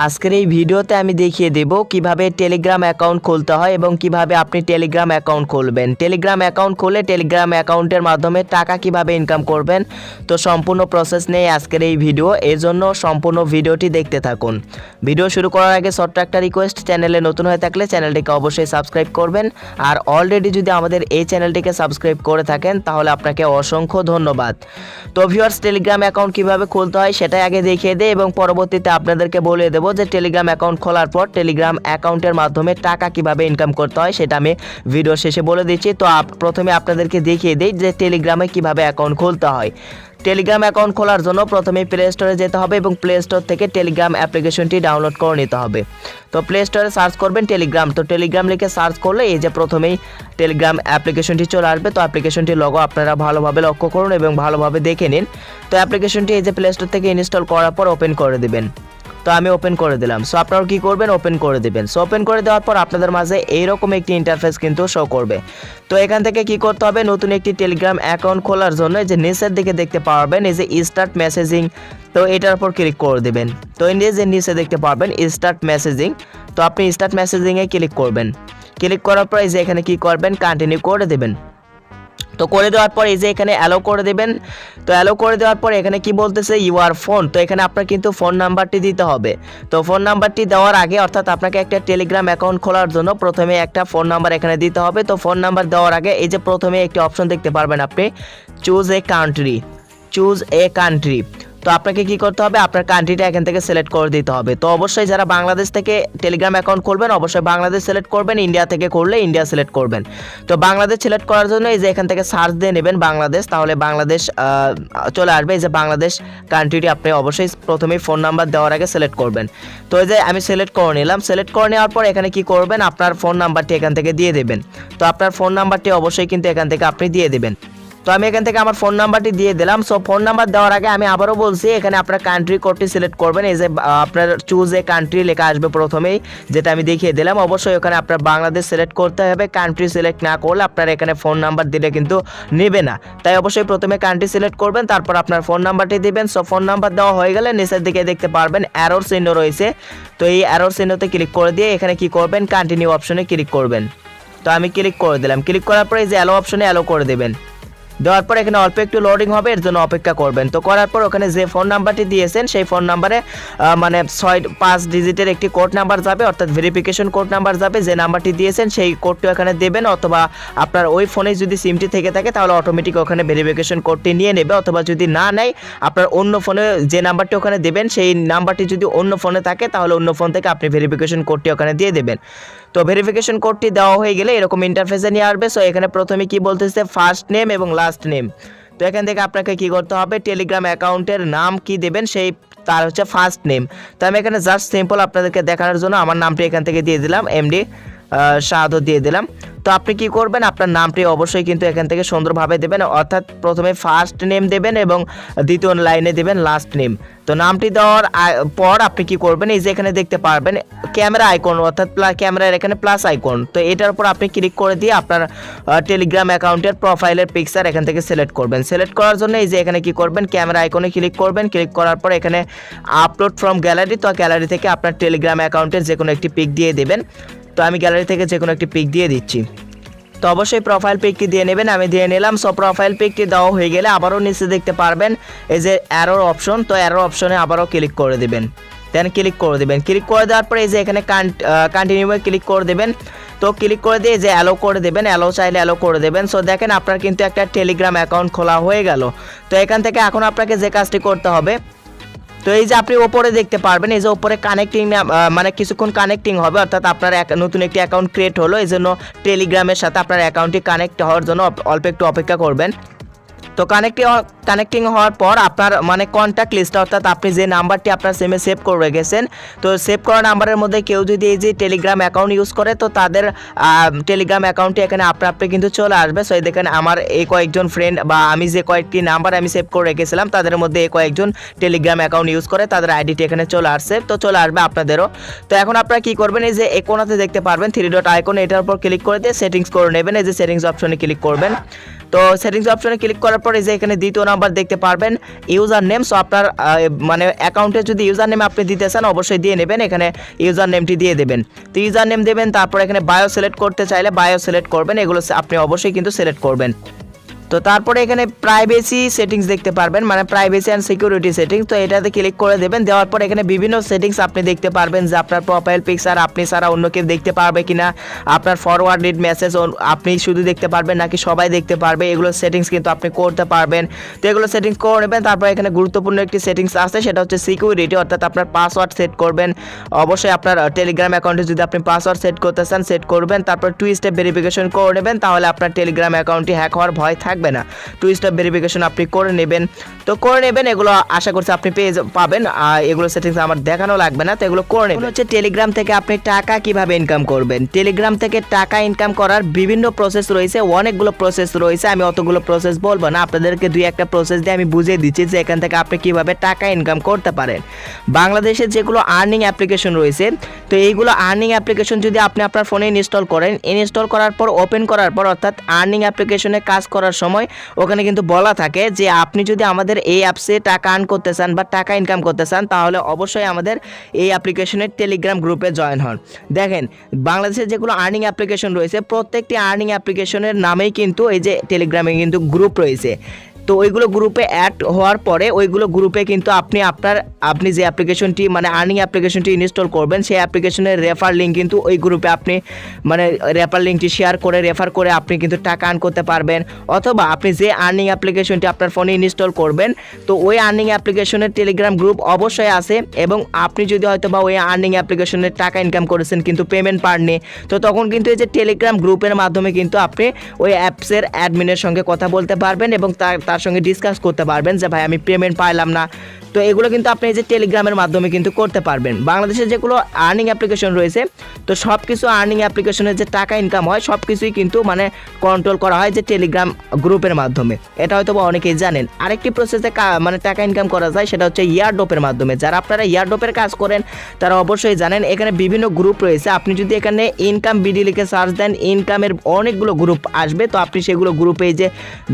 আজকের এই ভিডিওতে আমি দেখিয়ে দেব কিভাবে টেলিগ্রাম অ্যাকাউন্ট খুলতে হয় এবং কিভাবে আপনি টেলিগ্রাম অ্যাকাউন্ট খুলবেন। টেলিগ্রাম অ্যাকাউন্ট খুলে টেলিগ্রাম অ্যাকাউন্টের মাধ্যমে টাকা কিভাবে ইনকাম করবেন, তো সম্পূর্ণ প্রসেস নিয়ে আজকের এই ভিডিও। এর জন্য সম্পূর্ণ ভিডিওটি দেখতে থাকুন। ভিডিও শুরু করার আগে ছোট্ট একটা রিকোয়েস্ট, চ্যানেলে নতুন হয়ে থাকলে চ্যানেলটিকে অবশ্যই সাবস্ক্রাইব করবেন, আর অলরেডি যদি আমাদের এই চ্যানেলটিকে সাবস্ক্রাইব করে থাকেন তাহলে আপনাকে অসংখ্য ধন্যবাদ। তো ভিউয়ার্স, টেলিগ্রাম অ্যাকাউন্ট কিভাবে খুলতে হয় সেটাই আগে দেখিয়ে দেই এবং পরবর্তীতে আপনাদেরকে বলে দেব যে টেলিগ্রাম অ্যাকাউন্ট খোলার পর টেলিগ্রাম অ্যাকাউন্টের মাধ্যমে টাকা কিভাবে ইনকাম করতে হয় সেটা আমি ভিডিও শেষে বলে দিচ্ছি। তো প্রথমে আপনাদেরকে দেখিয়ে দিই যে টেলিগ্রামে কিভাবে অ্যাকাউন্ট খুলতে হয়। টেলিগ্রাম অ্যাকাউন্ট খোলার জন্য প্রথমে প্লে স্টোরে যেতে হবে এবং প্লে স্টোর থেকে টেলিগ্রাম অ্যাপ্লিকেশনটি ডাউনলোড করে নিতে হবে। তো প্লে স্টোরে সার্চ করবেন টেলিগ্রাম, তো টেলিগ্রাম লিখে সার্চ করলে এই যে প্রথমেই টেলিগ্রাম অ্যাপ্লিকেশনটি চলে আসবে। তো অ্যাপ্লিকেশনটির লোগো আপনারা ভালোভাবে লক্ষ্য করুন এবং ভালোভাবে দেখে নিন। তো অ্যাপ্লিকেশনটি এই যে প্লে স্টোর থেকে ইনস্টল করার পর ওপেন করে দেবেন। তো আমি ওপেন করে দিলাম। সো আপনারা কি করবেন, ওপেন করে দেবেন। সো ওপেন করে দেওয়ার পর আপনাদের মাঝে এইরকম একটি ইন্টারফেস কিন্তু শো করবে। তো এখান থেকে কি করতে হবে, নতুন একটি টেলিগ্রাম অ্যাকাউন্ট খোলার জন্য এই যে নিচের দিকে দেখতে পারবেন এই যে স্টার্ট মেসেজিং, তো এটার উপর ক্লিক করে দেবেন। তো এই যে নিচে দেখতে পারবেন স্টার্ট মেসেজিং, তো আপনি স্টার্ট মেসেজিংয়ে ক্লিক করবেন। ক্লিক করার পর এই যে এখানে কি করবেন, কন্টিনিউ করে দেবেন। তো করে দেওয়ার পর এই যে এখানে অ্যালো করে দেবেন। তো অ্যালো করে দেওয়ার পর এখানে কি বলতেছে ইউর ফোন, তো এখানে আপনার কিন্তু ফোন নাম্বারটি দিতে হবে। তো ফোন নাম্বারটি দেওয়ার আগে, অর্থাৎ আপনাকে একটা টেলিগ্রাম অ্যাকাউন্ট খোলার জন্য প্রথমে একটা ফোন নাম্বার এখানে দিতে হবে। তো ফোন নাম্বার দেওয়ার আগে এই যে প্রথমে একটি অপশন দেখতে পারবেন আপনি, choose a country, choose a country. তো আপনাকে কি করতে হবে, আপনার কান্ট্রিটা এখান থেকে সিলেক্ট করে দিতে হবে। তো অবশ্যই যারা বাংলাদেশ থেকে টেলিগ্রাম অ্যাকাউন্ট করবেন অবশ্যই বাংলাদেশ সিলেক্ট করবেন, ইন্ডিয়া থেকে করলে ইন্ডিয়া সিলেক্ট করবেন। তো বাংলাদেশ সিলেক্ট করার জন্য এই যে এখান থেকে সার্চ দিয়ে নেবেন বাংলাদেশ, তাহলে বাংলাদেশ চলে আসবে। এই যে বাংলাদেশ কান্ট্রিটি আপনি অবশ্যই প্রথমেই ফোন নাম্বার দেওয়ার আগে সিলেক্ট করবেন। তো এই যে আমি সিলেক্ট করে নিলাম। সিলেক্ট করে নেওয়ার পর এখানে কি করবেন, আপনার ফোন নাম্বারটি এখান থেকে দিয়ে দেবেন। তো আপনার ফোন নাম্বারটি অবশ্যই কিন্তু এখান থেকে আপনি দিয়ে দেবেন। তো আমি এখান থেকে আমার ফোন নাম্বারটি দিয়ে দিলাম। সো ফোন নাম্বার দেওয়ার আগে আমি আবারও বলছি, এখানে আপনার কান্ট্রি কোডটি সিলেক্ট করবেন। এই যে আপনার চুজ এ কান্ট্রি লেখা আসবে প্রথমেই, যেটা আমি দেখিয়ে দিলাম। অবশ্যই ওখানে আপনার বাংলাদেশ সিলেক্ট করতে হবে। কান্ট্রি সিলেক্ট না করলে আপনার এখানে ফোন নাম্বার দিলে কিন্তু নেবে না, তাই অবশ্যই প্রথমে কান্ট্রি সিলেক্ট করবেন, তারপর আপনার ফোন নাম্বারটি দিবেন। সো ফোন নাম্বার দেওয়া হয়ে গেলে নিচের দিকে দেখতে পারবেন অ্যারোর চিহ্ন রয়েছে। তো এই অ্যারোর চিহ্নতে ক্লিক করে দিয়ে এখানে কি করবেন, কন্টিনিউ অপশনে ক্লিক করবেন। তো আমি ক্লিক করে দিলাম। ক্লিক করার পরে এই যে অ্যালো অপশনে অ্যালো করে দেবেন। দেওয়ার পর এখানে অল্প একটু লোডিং হবে, এর জন্য অপেক্ষা করবেন। তো করার পর ওখানে যে ফোন নাম্বারটি দিয়েছেন সেই ফোন নাম্বারে মানে 5 ডিজিটের একটি কোড নাম্বার যাবে, অর্থাৎ ভেরিফিকেশন কোড নাম্বার যাবে। যে নাম্বারটি দিয়েছেন সেই কোডটি ওখানে দেবেন, অথবা আপনার ওই ফোনে যদি সিমটি থেকে থাকে তাহলে অটোমেটিক ওখানে ভেরিফিকেশন কোডটি নিয়ে নেবে, অথবা যদি না নেয় আপনার অন্য ফোনে যে নাম্বারটি ওখানে দেবেন সেই নাম্বারটি যদি অন্য ফোনে থাকে তাহলে অন্য ফোন থেকে আপনি ভেরিফিকেশন কোডটি ওখানে দিয়ে দেবেন। তো ভেরিফিকেশন কোডটি দেওয়া হয়ে গেলে এরকম ইন্টারফেসে নিয়ে আসবে। সো এখানে প্রথমে কি বলতেছে, ফার্স্ট নেম এবং লাস্ট নেম। তো এখান থেকে আপনাকে কি করতে হবে, টেলিগ্রাম অ্যাকাউন্টের নাম কি দেবেন সেই তার হচ্ছে ফার্স্ট নেম। তো আমি এখানে জাস্ট সিম্পল আপনাদেরকে দেখানোর জন্য আমার নামটি এখান থেকে দিয়ে দিলাম, এমডি শাহাদত দিয়ে দিলাম। তো আপনি কি করবেন, আপনার নামটি অবশ্যই কিন্তু এখান থেকে সুন্দরভাবে দেবেন, অর্থাৎ প্রথমে ফার্স্ট নেম দেবেন এবং দ্বিতীয় লাইনে দেবেন লাস্ট নেম। তো নামটি দেওয়ার পর আপনি কি করবেন, এই যে এখানে দেখতে পারবেন ক্যামেরা আইকন, অর্থাৎ ক্যামেরার এখানে প্লাস আইকন। তো এটার উপর আপনি ক্লিক করে দিয়ে আপনার টেলিগ্রাম অ্যাকাউন্টের প্রোফাইলের পিকচার এখান থেকে সিলেক্ট করবেন। সিলেক্ট করার জন্য এই যে এখানে কি করবেন, ক্যামেরা আইকনে ক্লিক করবেন। ক্লিক করার পর এখানে আপলোড ফ্রম গ্যালারি, তো গ্যালারি থেকে আপনার টেলিগ্রাম অ্যাকাউন্টের যে কোনো একটি পিক দিয়ে দেবেন। তো আমি গ্যালারি থেকে যে কোনো একটি পিক দিয়ে দিচ্ছি। তো অবশ্যই প্রোফাইল পিকটি দিয়ে নেবেন, আমি দিয়ে নিলাম। সো প্রোফাইল পিকটি দেওয়া হয়ে গেলে আবারও নিচে দেখতে পারবেন এই যে অ্যারোর অপশন, তো অ্যারোর অপশনে আবারও ক্লিক করে দেবেন। দেন ক্লিক করে দেবেন। ক্লিক করে দেওয়ার পরে এই যে এখানে কন্টিনিউয়ে ক্লিক করে দেবেন। তো ক্লিক করে দিয়ে যে অ্যালো করে দেবেন, অ্যালো চাইলে অ্যালো করে দেবেন। সো দেখেন আপনার কিন্তু একটা টেলিগ্রাম অ্যাকাউন্ট খোলা হয়ে গেল। তো এখান থেকে এখন আপনাকে যে কাজটি করতে হবে, তো এই যে আপনি ওপরে দেখতে পারবেন এই যে ওপরে কানেক্টিং, মানে কিছুক্ষণ কানেক্টিং হবে, অর্থাৎ আপনার নতুন একটি অ্যাকাউন্ট ক্রিয়েট হলো, এই জন্য টেলিগ্রামের সাথে আপনার অ্যাকাউন্টটি কানেক্ট হওয়ার জন্য অল্প একটু অপেক্ষা করবেন। তো কানেক্টিং হওয়ার পর আপনার মানে কন্ট্যাক্ট লিস্ট, অর্থাৎ আপনি যে নাম্বারটি আপনার সিমে সেভ করে রেখেছেন, তো সেভ করা নাম্বারের মধ্যে কেউ যদি এই যে টেলিগ্রাম অ্যাকাউন্ট ইউজ করে তো তাদের টেলিগ্রাম অ্যাকাউন্টটি এখানে আপনি কিন্তু চলে আসবে। সো এই দেখেন আমার এই কয়েকজন ফ্রেন্ড বা আমি যে কয়েকটি নাম্বার আমি সেভ করে রেখেছিলাম তাদের মধ্যে এই কয়েকজন টেলিগ্রাম অ্যাকাউন্ট ইউজ করে, তাদের আইডিটি এখানে চলে আসছে। তো চলে আসবে আপনাদেরও। তো এখন আপনারা কি করবেন, এই যে এই কোণাতে দেখতে পারবেন 3 ডট আইকন, এটার উপর ক্লিক করে দিয়ে সেটিংস করে নেবেন। এই যে সেটিংস অপশনে ক্লিক করবেন। তো তো সেটিংস অপশনে ক্লিক করার পরে যে এখানে দ্বিতীয় নাম্বার দেখতে পারবেন ইউজার নেম। সো আপনার মানে অ্যাকাউন্টে যদি ইউজার নেম আপনি দিতে চান অবশ্যই দিয়ে নেবেন, এখানে ইউজার নেমটি দিয়ে দেবেন। তো ইউজার নেম দেবেন, তারপর এখানে বায়ো সিলেক্ট করতে চাইলে বায়ো সিলেক্ট করবেন, এগুলো আপনি অবশ্যই কিন্তু সিলেক্ট করবেন। তো তারপরে এখানে প্রাইভেসি সেটিংস দেখতে পারবেন, মানে প্রাইভেসি অ্যান্ড সিকিউরিটি সেটিংস। তো এটাতে ক্লিক করে দেবেন, দেওয়ার পর এখানে বিভিন্ন সেটিংস আপনি দেখতে পারবেন যে আপনার প্রোফাইল পিকচার আপনি ছাড়া অন্য কেউ দেখতে পারবে কিনা, আপনার ফরওয়ার্ডেড মেসেজ আপনি শুধু দেখতে পারবেন নাকি সবাই দেখতে পারবে, এগুলো সেটিংস কিন্তু আপনি করতে পারবেন। তো এগুলো সেটিংস করে নেবেন। তারপর এখানে গুরুত্বপূর্ণ একটি সেটিংস আছে, সেটা হচ্ছে সিকিউরিটি, অর্থাৎ আপনার পাসওয়ার্ড সেট করবেন। অবশ্যই আপনার টেলিগ্রাম অ্যাকাউন্টে যদি আপনি পাসওয়ার্ড সেট করতে চান সেট করবেন, তারপর 2 স্টেপ ভেরিফিকেশন করে নেবেন, তাহলে আপনার টেলিগ্রাম অ্যাকাউন্টটি হ্যাক হওয়ার ভয় থাকবে না। 2 স্টেপ ভেরিফিকেশন আপনি করে নেবেন। তো করে নেবেন, এগুলো আশা করছি আপনি পাবেন, এগুলো সেটিংস আমার দেখানো লাগবে না। তো এগুলো করে নেবেন। হচ্ছে টেলিগ্রাম থেকে আপনি টাকা কিভাবে ইনকাম করবেন। টেলিগ্রাম থেকে টাকা ইনকাম করার বিভিন্ন প্রসেস রয়েছে, অনেকগুলো প্রসেস রয়েছে। আমি অতগুলো প্রসেস বলবো না, আপনাদেরকে 2-1টা প্রসেস দিয়ে আমি বুঝিয়ে দিচ্ছি যে এখান থেকে আপনি কিভাবে টাকা ইনকাম করতে পারেন। বাংলাদেশে যেগুলো আর্নিং অ্যাপ্লিকেশন রয়েছে, তো এইগুলো আর্নিং অ্যাপ্লিকেশন যদি আপনি আপনার ফোনে ইনস্টল করেন, ইনস্টল করার পর ওপেন করার পর অর্থাৎ আর্নিং অ্যাপ্লিকেশনে কাজ করার সময় ওখানে কিন্তু বলা থাকে যে আপনি যদি আমাদের এই অ্যাপসে টাকা আর্ন করতে চান বা টাকা ইনকাম করতে চান তাহলে অবশ্যই আমাদের এই অ্যাপ্লিকেশনের টেলিগ্রাম গ্রুপে জয়েন হন। দেখেন বাংলাদেশে যেগুলো আর্নিং অ্যাপ্লিকেশন রয়েছে প্রত্যেকটি আর্নিং অ্যাপ্লিকেশনের নামেই কিন্তু এই যে টেলিগ্রামে কিন্তু গ্রুপ রয়েছে। তো ওইগুলো গ্রুপে অ্যাড হওয়ার পরে ওইগুলো গ্রুপে কিন্তু আপনি যে অ্যাপ্লিকেশনটি মানে আর্নিং অ্যাপ্লিকেশনটি ইনস্টল করবেন সেই অ্যাপ্লিকেশনের রেফার লিঙ্ক কিন্তু ওই গ্রুপে আপনি মানে রেফার লিঙ্কটি রেফার করে আপনি কিন্তু টাকা আর্ন করতে পারবেন। অথবা আপনি যে আর্নিং অ্যাপ্লিকেশনটি আপনার ফোনে ইনস্টল করবেন তো ওই আর্নিং অ্যাপ্লিকেশনের টেলিগ্রাম গ্রুপ অবশ্যই আছে, এবং আপনি যদি হয়তো বা ওই আর্নিং অ্যাপ্লিকেশনের টাকা ইনকাম করেছেন কিন্তু পেমেন্ট পাননি, তো তখন কিন্তু এই যে টেলিগ্রাম গ্রুপের মাধ্যমে কিন্তু আপনি ওই অ্যাপসের অ্যাডমিনের সঙ্গে কথা বলতে পারবেন এবং তার সঙ্গে ডিসকাস করতে পারবেন যে ভাই আমি পেমেন্ট পাইলাম না। তো এগুলো কিন্তু আপনি এই যে টেলিগ্রামের মাধ্যমে কিন্তু করতে পারবেন। বাংলাদেশে যেগুলো আর্নিং অ্যাপ্লিকেশন রয়েছে তো সব কিছু আর্নিং অ্যাপ্লিকেশনের যে টাকা ইনকাম হয় সব কিছুই কিন্তু মানে কন্ট্রোল করা হয় যে টেলিগ্রাম গ্রুপের মাধ্যমে, এটা হয়তো বা অনেকেই জানেন। আরেকটি প্রসেসে মানে টাকা ইনকাম করা যায় সেটা হচ্ছে ইয়ারড্রপের মাধ্যমে। যারা আপনারা ইয়ারড্রপের কাজ করেন তারা অবশ্যই জানেন এখানে বিভিন্ন গ্রুপ রয়েছে। আপনি যদি এখানে ইনকাম বিডি লিখে সার্চ দেন ইনকামের অনেকগুলো গ্রুপ আসবে, তো আপনি সেগুলো গ্রুপে যে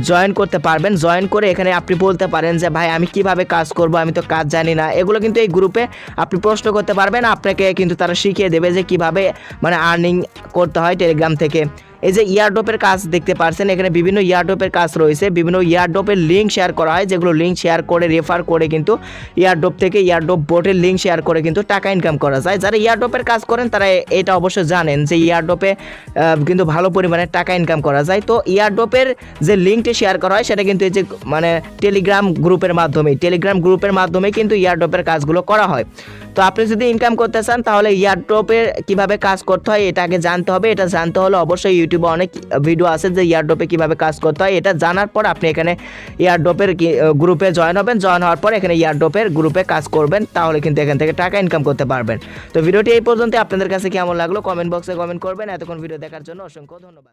জয়েন করতে পারবেন। জয়েন করে এখানে আপনি বলতে পারেন যে ভাই আমি কিভাবে কাজ করব, আমি তো কাজ জানি না, এগুলো কিন্তু এই গ্রুপে আপনি প্রশ্ন করতে পারবেন, আপনাকে কিন্তু তারা শিখিয়ে দেবে যে কিভাবে মানে আর্নিং করতে হয় টেলিগ্রাম থেকে। এই যে ইয়ারড্রপের কাজ দেখতে পাচ্ছেন এখানে বিভিন্ন ইয়ারড্রপের কাজ রয়েছে, বিভিন্ন ইয়ারড্রপের লিঙ্ক শেয়ার করা হয়, যেগুলো লিঙ্ক শেয়ার করে রেফার করে কিন্তু ইয়ারড্রপ থেকে ইয়ারড্রপ বোটের লিঙ্ক শেয়ার করে কিন্তু টাকা ইনকাম করা যায়। যারা ইয়ারড্রপের কাজ করেন তারা এটা অবশ্যই জানেন যে ইয়ারড্রপে কিন্তু ভালো পরিমাণে টাকা ইনকাম করা যায়। তো ইয়ারড্রপের যে লিঙ্কটি শেয়ার করা হয় সেটা কিন্তু এই যে মানে টেলিগ্রাম গ্রুপের মাধ্যমে কিন্তু ইয়ারড্রপের কাজগুলো করা হয়। তো আপনি যদি ইনকাম করতে চান তাহলে ইয়ারড্রপের কিভাবে কাজ করতে হয় এটা আগে জানতে হবে। এটা জানতে হলে অবশ্যই ইউটিউবে অনেক ভিডিও আছে যে ইয়ারড্রপে কিভাবে কাজ করতে হয়। এটা জানার পর আপনি এখানে ইয়ারড্রপের গ্রুপে জয়েন হবেন, জয়েন হওয়ার পর এখানে ইয়ারড্রপের গ্রুপে কাজ করবেন, তাহলে কিন্তু এখান থেকে টাকা ইনকাম করতে পারবেন। তো ভিডিওটি এই পর্যন্ত, আপনাদের কাছে কেমন লাগলো কমেন্ট বক্সে কমেন্ট করবেন। এতক্ষণ ভিডিও দেখার জন্য অসংখ্য ধন্যবাদ।